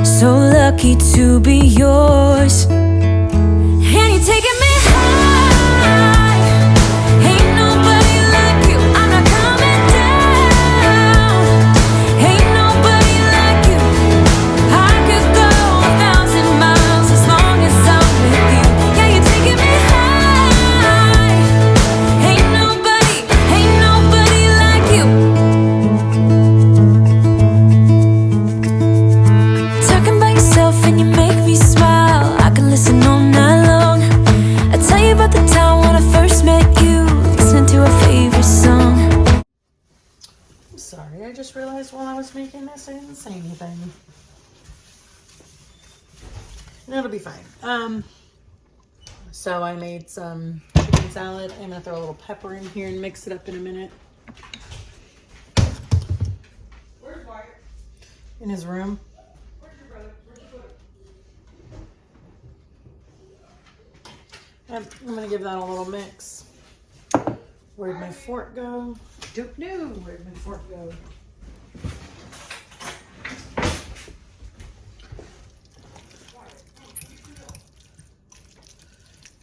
so lucky to be yours. And you're taking me high. Ain't nobody like you. I'm not coming down. Ain't nobody like you. I could go 1,000 miles as long as I'm with you. Yeah, you're taking me high. Ain't nobody like you. Talking by yourself and you make me smile. I can listen all night long. I tell you about the time when I first met you, listen to our favorite song. I'm sorry, I just realized while I was making this, I didn't say anything. It'll be fine. So I made some chicken salad. I'm gonna throw a little pepper in here and mix it up in a minute. Where's Wyatt? In his room. Where's your brother? Where'd you put it? I'm gonna give that a little mix. Where'd my fork go? Don't know. Where'd my fork go?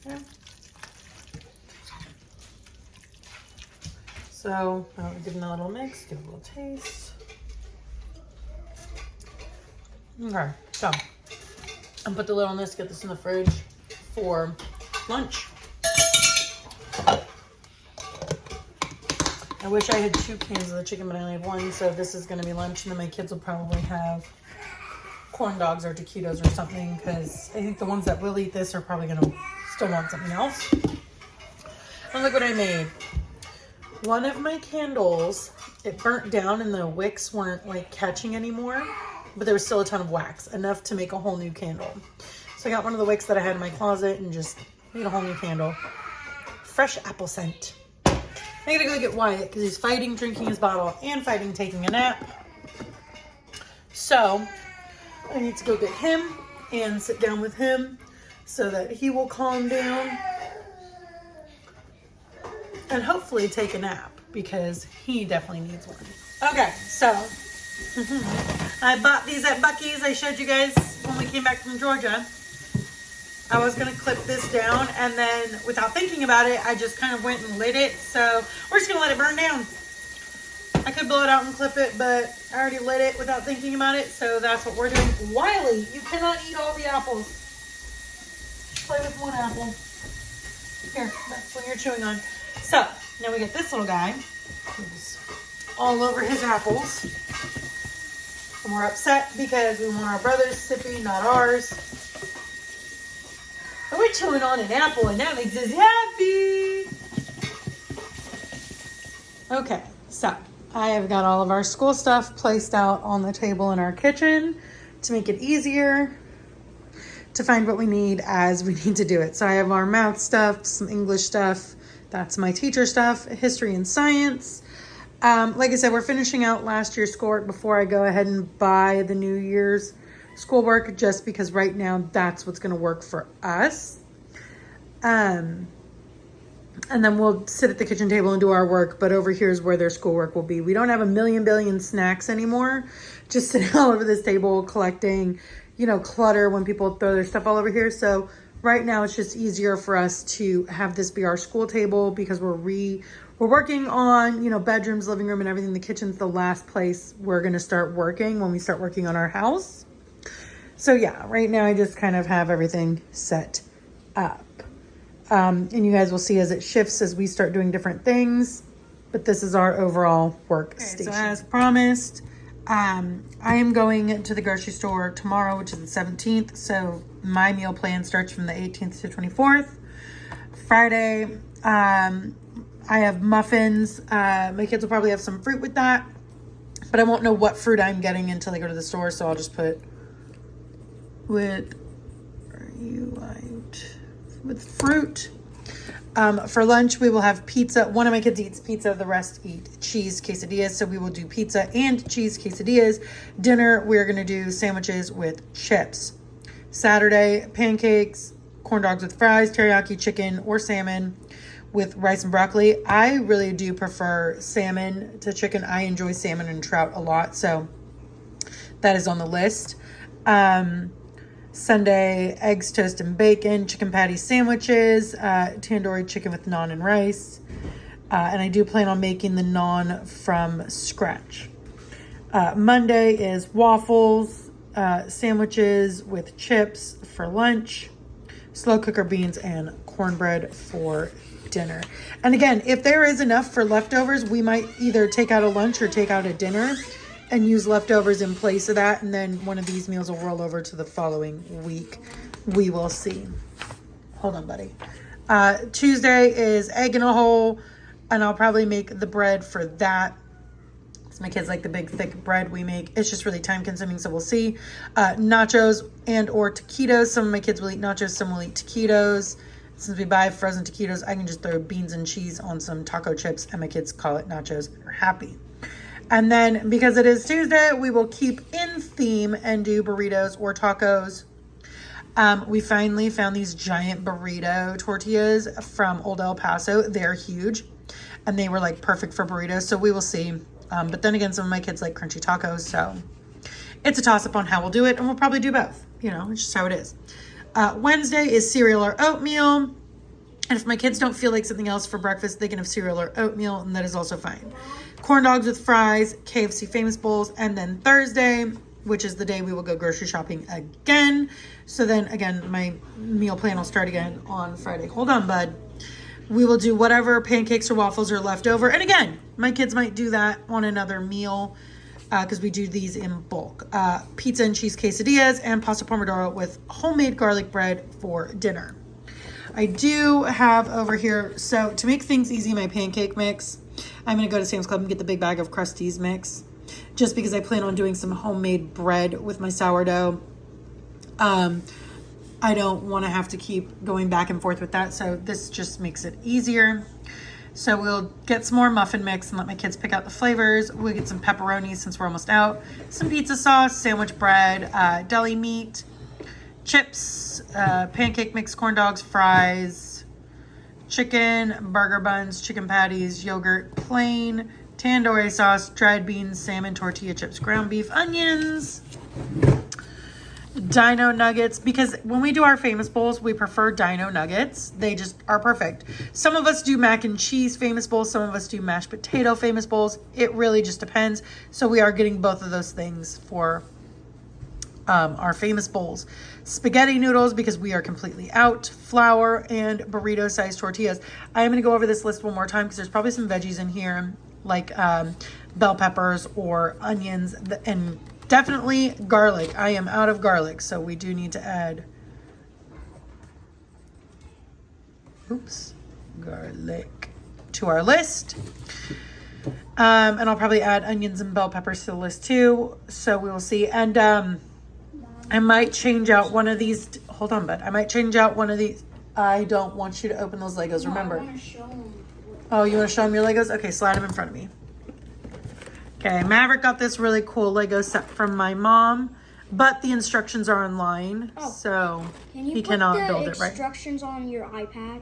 Okay. So I'll give them a little mix, give it a little taste. Okay, so I'll put the lid on this, get this in the fridge for lunch. I wish I had 2 cans of the chicken, but I only have 1, so this is going to be lunch, and then my kids will probably have corn dogs or taquitos or something, because I think the ones that will eat this are probably going to still want something else. And look what I made. One of my candles, it burnt down and the wicks weren't like catching anymore, but there was still a ton of wax, enough to make a whole new candle. So I got one of the wicks that I had in my closet and just made a whole new candle. Fresh apple scent. I gotta go get Wyatt because he's fighting drinking his bottle and fighting taking a nap. So I need to go get him and sit down with him so that he will calm down and hopefully take a nap because he definitely needs one. Okay, so I bought these at Buc-ee's. I showed you guys when we came back from Georgia. I was gonna clip this down, and then without thinking about it, I just kind of went and lit it. So we're just gonna let it burn down. I could blow it out and clip it, but I already lit it without thinking about it. So that's what we're doing. Wiley, you cannot eat all the apples. Play with one apple. Here, that's what you're chewing on. So now we get this little guy who's all over his apples. And we're upset because we want our brother's sippy, not ours. And we're chewing on an apple and that makes us happy. Okay, so I have got all of our school stuff placed out on the table in our kitchen to make it easier to find what we need as we need to do it. So I have our math stuff, some English stuff. That's my teacher stuff, history and science. Like I said, we're finishing out last year's schoolwork before I go ahead and buy the New Year's schoolwork, just because right now that's what's going to work for us. And then we'll sit at the kitchen table and do our work, but over here is where their schoolwork will be. We don't have a billion snacks anymore, just sitting all over this table collecting, clutter when people throw their stuff all over here. So right now it's just easier for us to have this be our school table because we're working on, bedrooms, living room, and everything. The kitchen's the last place we're going to start working when we start working on our house. So yeah, right now I just kind of have everything set up. And you guys will see as it shifts as we start doing different things. But this is our overall workstation. Okay, so as promised, I am going to the grocery store tomorrow, which is the 17th. So my meal plan starts from the 18th to 24th. Friday, I have muffins. My kids will probably have some fruit with that. But I won't know what fruit I'm getting until I go to the store. So I'll just put with fruit. For lunch, we will have pizza. One of my kids eats pizza. The rest eat cheese quesadillas. So we will do pizza and cheese quesadillas. Dinner, we're going to do sandwiches with chips. Saturday, pancakes, corn dogs with fries, teriyaki chicken or salmon with rice and broccoli. I really do prefer salmon to chicken. I enjoy salmon and trout a lot. So that is on the list. Sunday, eggs, toast, and bacon, chicken patty sandwiches, tandoori chicken with naan and rice. And I do plan on making the naan from scratch. Monday is waffles, sandwiches with chips for lunch, slow cooker beans, and cornbread for dinner. And again, if there is enough for leftovers, we might either take out a lunch or take out a dinner and use leftovers in place of that. And then one of these meals will roll over to the following week. We will see. Hold on, buddy. Tuesday is egg in a hole, and I'll probably make the bread for that. My kids like the big thick bread we make. It's just really time consuming, so we'll see. Nachos and or taquitos. Some of my kids will eat nachos, some will eat taquitos. Since we buy frozen taquitos, I can just throw beans and cheese on some taco chips, and my kids call it nachos and are happy. And then because it is Tuesday, we will keep in theme and do burritos or tacos. We finally found these giant burrito tortillas from Old El Paso. They're huge, and they were like perfect for burritos, so we will see. But then again, some of my kids like crunchy tacos, so it's a toss-up on how we'll do it, and we'll probably do both. You know, it's just how it is. Wednesday is cereal or oatmeal, and if my kids don't feel like something else for breakfast, they can have cereal or oatmeal, and that is also fine. Corn dogs with fries, KFC Famous Bowls, and then Thursday, which is the day we will go grocery shopping again. So then, again, my meal plan will start again on Friday. Hold on, bud. We will do whatever pancakes or waffles are left over. And again, my kids might do that on another meal because we do these in bulk. Pizza and cheese quesadillas and pasta pomodoro with homemade garlic bread for dinner. I do have over here, so to make things easy, my pancake mix, I'm going to go to Sam's Club and get the big bag of Krusteaz mix just because I plan on doing some homemade bread with my sourdough. I don't want to have to keep going back and forth with that, so this just makes it easier. So we'll get some more muffin mix and let my kids pick out the flavors. We'll get some pepperoni since we're almost out, some pizza sauce, sandwich bread, deli meat, chips, pancake mix, corn dogs, fries, chicken, burger buns, chicken patties, yogurt, plain, tandoori sauce, dried beans, salmon, tortilla chips, ground beef, onions, dino nuggets, because when we do our Famous Bowls, we prefer dino nuggets. They just are perfect. Some of us do mac and cheese Famous Bowls. Some of us do mashed potato Famous Bowls. It really just depends. So we are getting both of those things for our Famous Bowls. Spaghetti noodles, because we are completely out. Flour and burrito sized tortillas. I am going to go over this list one more time because there's probably some veggies in here like bell peppers or onions and definitely garlic. I am out of garlic, so we do need to add, garlic to our list. And I'll probably add onions and bell peppers to the list too. So we will see. And I might change out one of these. Hold on, bud. I might change out one of these. I don't want you to open those Legos, remember. I want to show them. Oh, you want to show them your Legos? Okay, slide them in front of me. Okay, Maverick got this really cool Lego set from my mom, but the instructions are online, so he cannot build it right. Instructions on your iPad?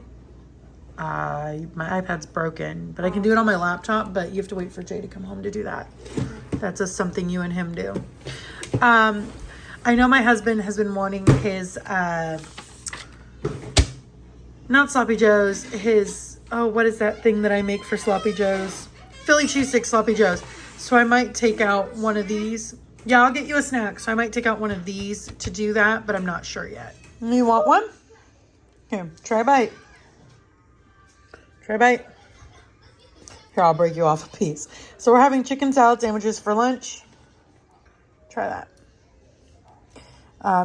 My iPad's broken, but I can do it on my laptop, but you have to wait for Jay to come home to do that. That's just something you and him do. I know my husband has been wanting his, not Sloppy Joe's, his, what is that thing that I make for Sloppy Joe's? Philly cheesesteak Sloppy Joe's. So I might take out one of these. Yeah, I'll get you a snack. So I might take out one of these to do that, but I'm not sure yet. You want one? Here, try a bite. Try a bite. Here, I'll break you off a piece. So we're having chicken salad sandwiches for lunch. Try that.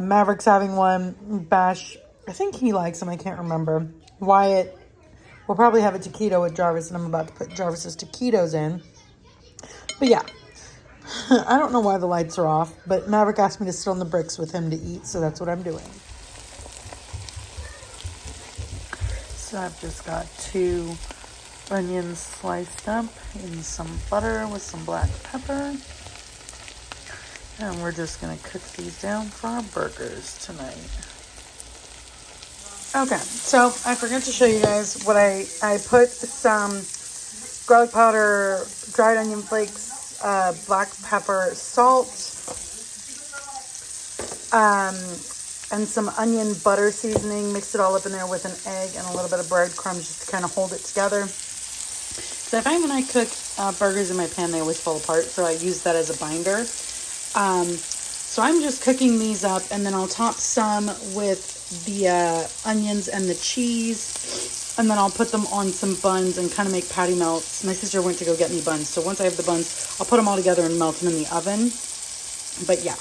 Maverick's having one. Bash, I think he likes them. I can't remember. Wyatt will probably have a taquito with Jarvis, and I'm about to put Jarvis's taquitos in. But yeah, I don't know why the lights are off, but Maverick asked me to sit on the bricks with him to eat, so that's what I'm doing. So I've just got 2 onions sliced up in some butter with some black pepper. And we're just going to cook these down for our burgers tonight. Okay, so I forgot to show you guys what I put some garlic powder, dried onion flakes, black pepper, salt, and some onion butter seasoning. Mixed it all up in there with an egg and a little bit of breadcrumbs just to kind of hold it together. So I find when I cook burgers in my pan, they always fall apart. So I use that as a binder. So I'm just cooking these up, and then I'll top some with the onions and the cheese. And then I'll put them on some buns and kind of make patty melts. My sister went to go get me buns. So once I have the buns, I'll put them all together and melt them in the oven. But yeah,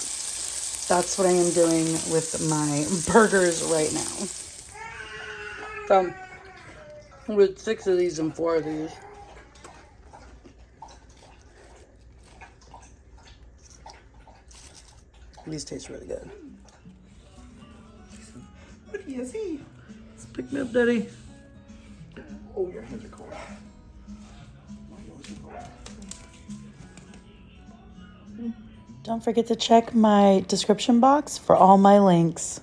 that's what I am doing with my burgers right now. So with 6 of these and 4 of these. These taste really good. What do you see? Let's pick me up, Daddy. Oh, your hands are cold. Don't forget to check my description box for all my links.